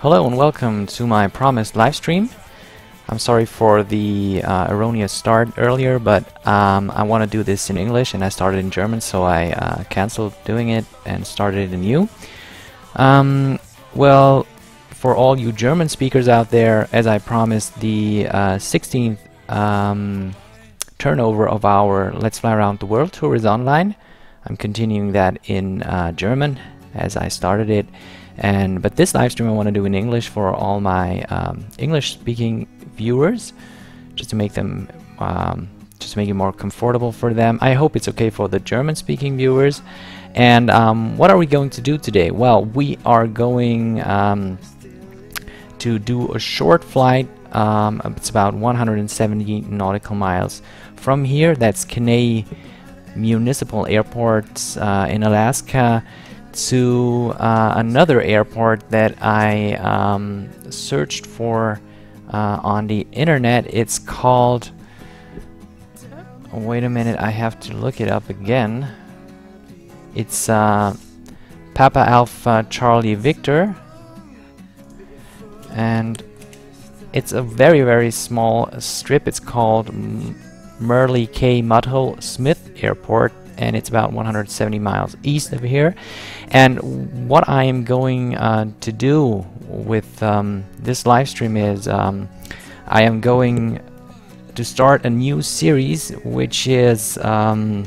Hello and welcome to my promised live stream. I'm sorry for the erroneous start earlier, but I want to do this in English and I started in German, so I cancelled doing it and started anew. Well, for all you German speakers out there, as I promised, the 16th turnover of our Let's Fly Around the World tour is online. I'm continuing that in German as I started it. But this live stream I want to do in English for all my English-speaking viewers, just to make them, just to make it more comfortable for them. I hope it's okay for the German-speaking viewers. And what are we going to do today? Well, we are going to do a short flight. It's about 170 nautical miles from here. That's Kenai Municipal Airport in Alaska, to another airport that I searched for on the internet. It's called, wait a minute, I have to look it up again. It's Papa Alpha Charlie Victor, and it's a very small strip. It's called Merle K. Mudhull Smith Airport, and it's about 170 miles east of here. And what I am going to do with this live stream is I am going to start a new series which is going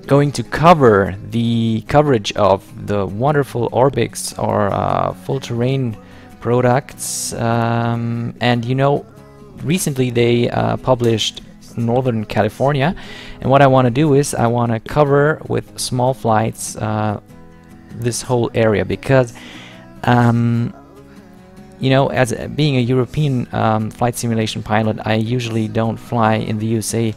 to cover the coverage of the wonderful ORBX or full terrain products. And you know, recently they published Northern California, and what I want to do is I want to cover with small flights this whole area, because you know, as being a European flight simulation pilot, I usually don't fly in the USA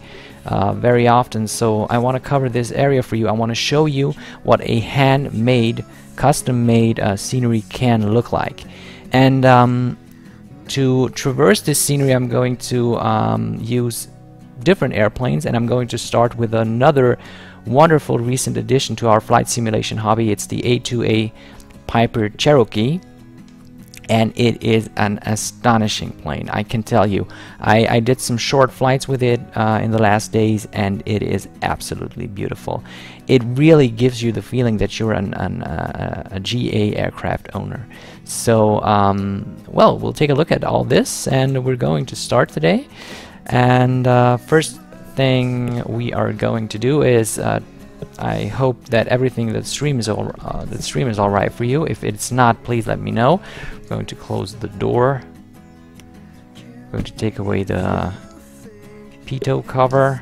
very often, so I want to cover this area for you. I want to show you what a handmade, custom-made scenery can look like. And to traverse this scenery, I'm going to use different airplanes, and I'm going to start with another wonderful recent addition to our flight simulation hobby. It's the A2A Piper Cherokee, and it is an astonishing plane, I can tell you. I did some short flights with it in the last days, and it is absolutely beautiful. It really gives you the feeling that you're a GA aircraft owner. So well, we'll take a look at all this, and we're going to start today. And first thing we are going to do is I hope that everything that stream is all right for you. If it's not, please let me know. I'm going to close the door. I'm going to take away the pitot cover.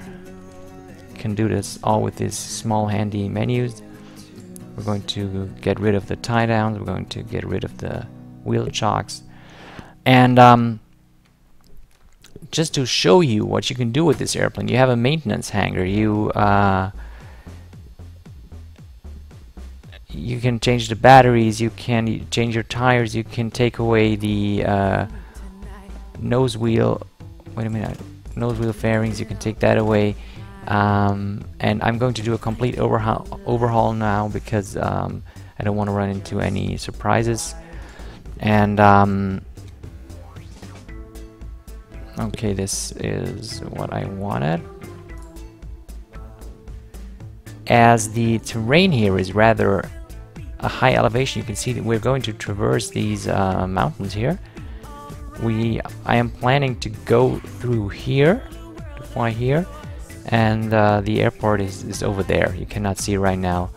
Can do this all with these small handy menus. We're going to get rid of the tie downs. We're going to get rid of the wheel chocks, and just to show you what you can do with this airplane, you have a maintenance hangar. You can change the batteries, you can change your tires, you can take away the nose wheel. Wait a minute, nose wheel fairings. You can take that away, and I'm going to do a complete overhaul now, because I don't want to run into any surprises. And okay, this is what I wanted. As the terrain here is rather a high elevation, you can see that we're going to traverse these mountains here. I am planning to go through here, to fly here, and the airport is over there. You cannot see right now.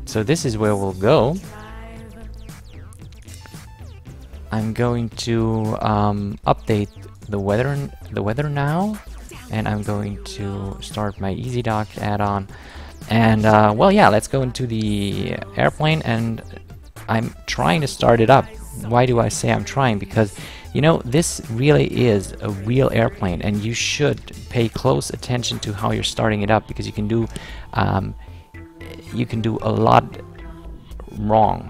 So this is where we'll go. I'm going to update the weather now, and I'm going to start my EasyDock add-on. And well, yeah, let's go into the airplane, and I'm trying to start it up. Why do I say I'm trying? Because, you know, this really is a real airplane, and you should pay close attention to how you're starting it up, because you can do a lot wrong.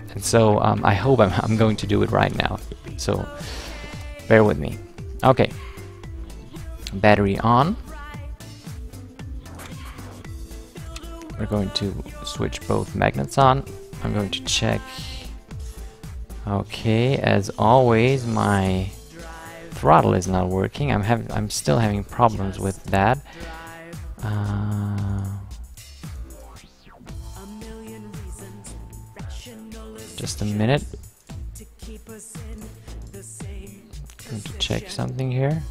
And so I hope I'm going to do it right now, so bear with me. Okay, battery on. We're going to switch both magnets on. I'm going to check. Okay, as always, my throttle is not working. I'm still having problems with that. Just a minute. Going to check something here.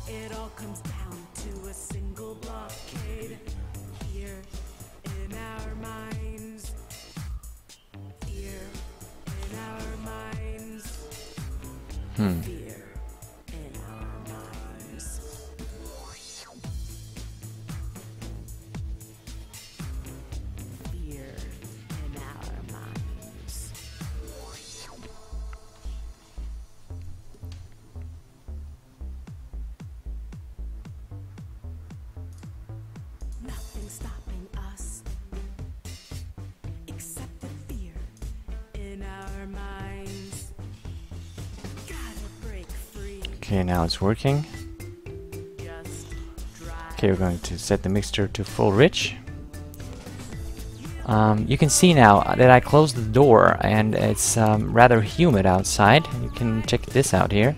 Stopping us except the fear in our minds. Gotta break free. Okay, now it's working. Okay, we're going to set the mixture to full rich. You can see now that I closed the door and it's rather humid outside. You can check this out here.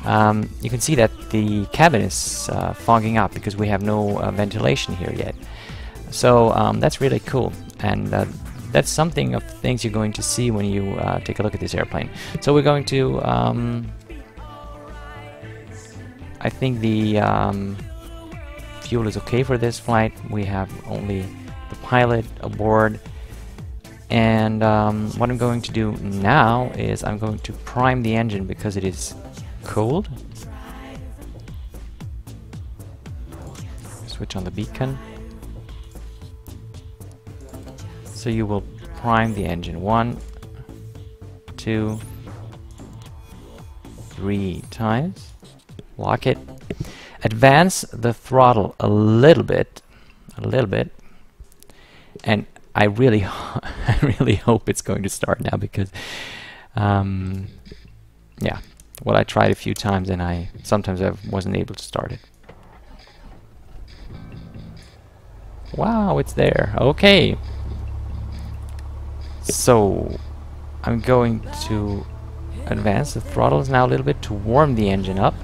You can see that the cabin is fogging up because we have no ventilation here yet. So that's really cool, and that's something of the things you're going to see when you take a look at this airplane. So we're going to, I think the fuel is okay for this flight. We have only the pilot aboard, and what I'm going to do now is I'm going to prime the engine because it is cold. Switch on the beacon. So you will prime the engine 1, 2, 3 times. Lock it. Advance the throttle a little bit, and I really, I really hope it's going to start now because, yeah. Well, I tried a few times and sometimes I wasn't able to start it. Wow, it's there. Okay. So I'm going to advance the throttles now a little bit to warm the engine up.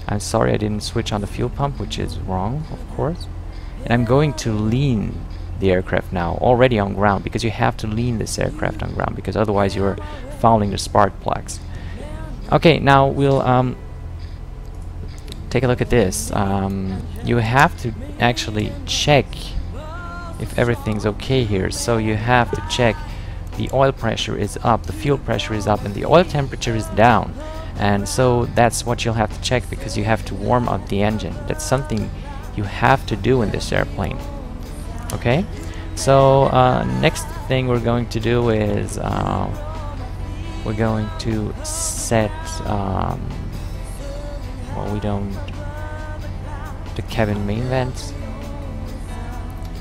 I'm sorry I didn't switch on the fuel pump, which is wrong, of course. And I'm going to lean the aircraft now, already on ground, because you have to lean this aircraft on ground, because otherwise you're fouling the spark plugs. Okay, now we'll take a look at this. You have to actually check if everything's okay here. So you have to check the oil pressure is up, the fuel pressure is up, and the oil temperature is down. And so that's what you'll have to check, because you have to warm up the engine. That's something you have to do in this airplane. Okay, so next thing we're going to do is we're going to set well, we don't, the cabin main vents,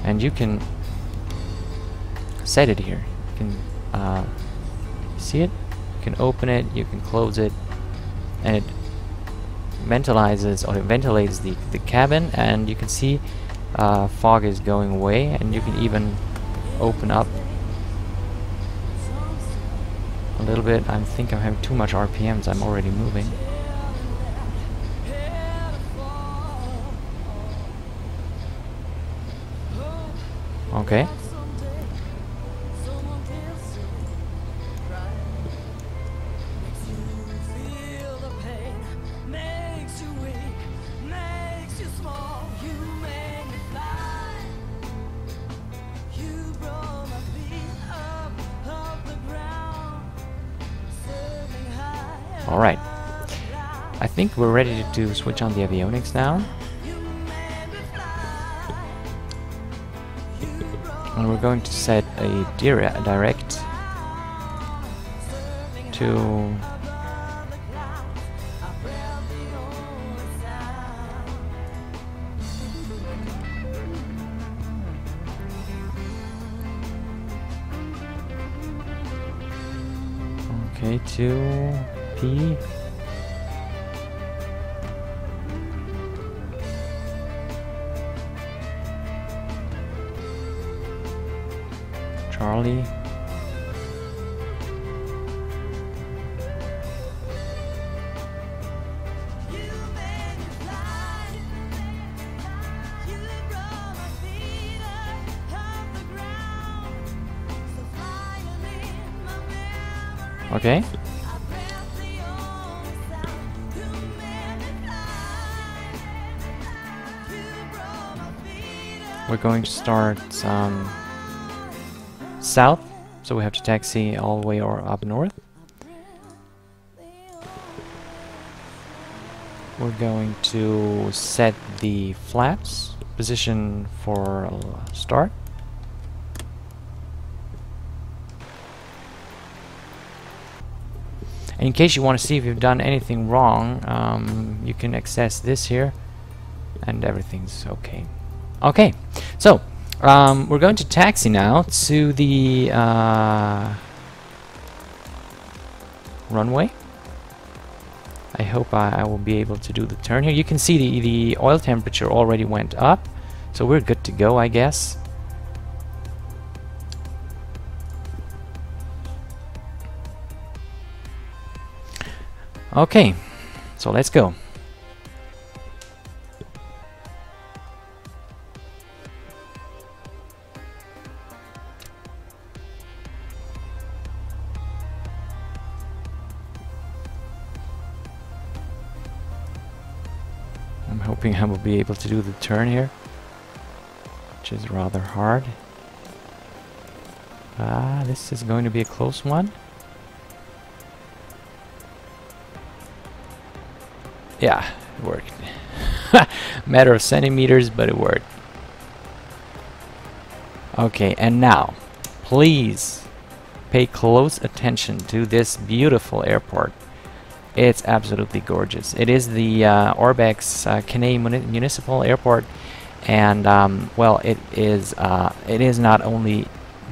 and you can set it here. You can see it, you can open it, you can close it, and it ventilates the cabin, and you can see fog is going away, and you can even open up a little bit. I think I'm having too much RPMs, I'm already moving. Okay. Alright, I think we're ready to switch on the avionics now. And we're going to set a direct to to P. Charlie. Okay. We're going to start south, so we have to taxi all the way or up north. We're going to set the flaps position for start. And in case you want to see if you've done anything wrong, you can access this here, and everything's okay. Okay, so we're going to taxi now to the runway. I hope I will be able to do the turn here. You can see the oil temperature already went up, so we're good to go, I guess. Okay, so let's go. I'm hoping I will be able to do the turn here, which is rather hard. This is going to be a close one. Yeah, it worked. Matter of centimeters, but it worked. Okay, and now, please pay close attention to this beautiful airport. It's absolutely gorgeous. It is the ORBX Canadian Municipal Airport, and well, it is not only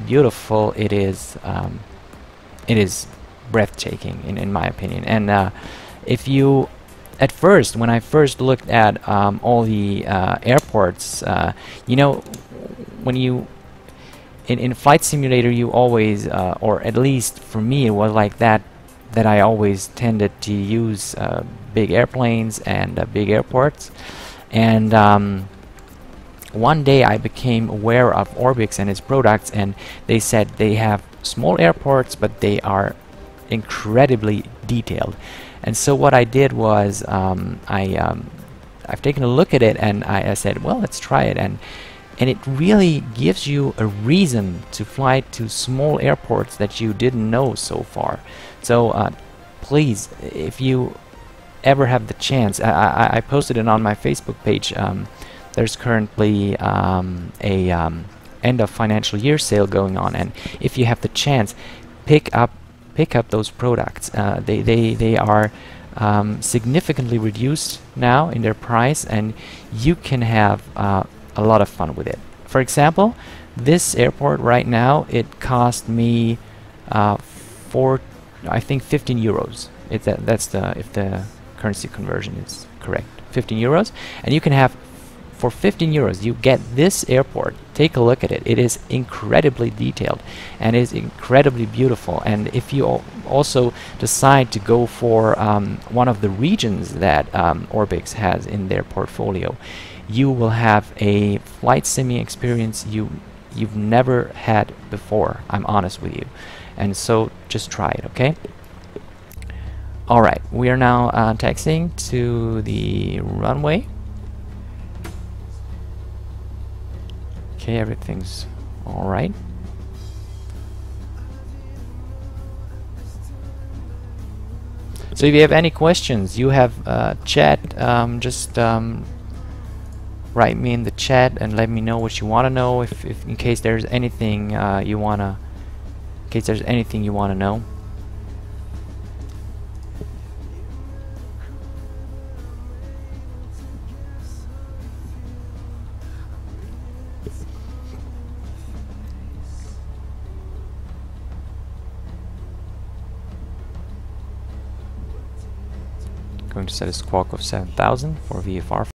beautiful, it is breathtaking in my opinion. And if you at first, when I first looked at all the airports, you know, when you in Flight Simulator, you always, or at least for me, it was like that I always tended to use big airplanes and big airports. And one day I became aware of ORBX and its products, and they said they have small airports, but they are incredibly detailed. And so what I did was I've taken a look at it, and I said, well, let's try it. And it really gives you a reason to fly to small airports that you didn't know so far. So please, if you ever have the chance, I posted it on my Facebook page. There's currently a end of financial year sale going on, and if you have the chance, pick up those products. They are significantly reduced now in their price, and you can have a lot of fun with it. For example, this airport right now, it cost me I think 15 euros. That's if the currency conversion is correct, 15 euros, and you can have, for 15 euros you get this airport. Take a look at it. It is incredibly detailed and is incredibly beautiful. And if you also decide to go for one of the regions that ORBX has in their portfolio, you will have a flight sim experience you've never had before. I'm honest with you. And so just try it, okay? Alright, we are now taxiing to the runway. Okay, everything's alright. So if you have any questions, you have chat, just write me in the chat and let me know what you want to know, if in case there's anything you want to know. Going to set a squawk of 7000 for VFR.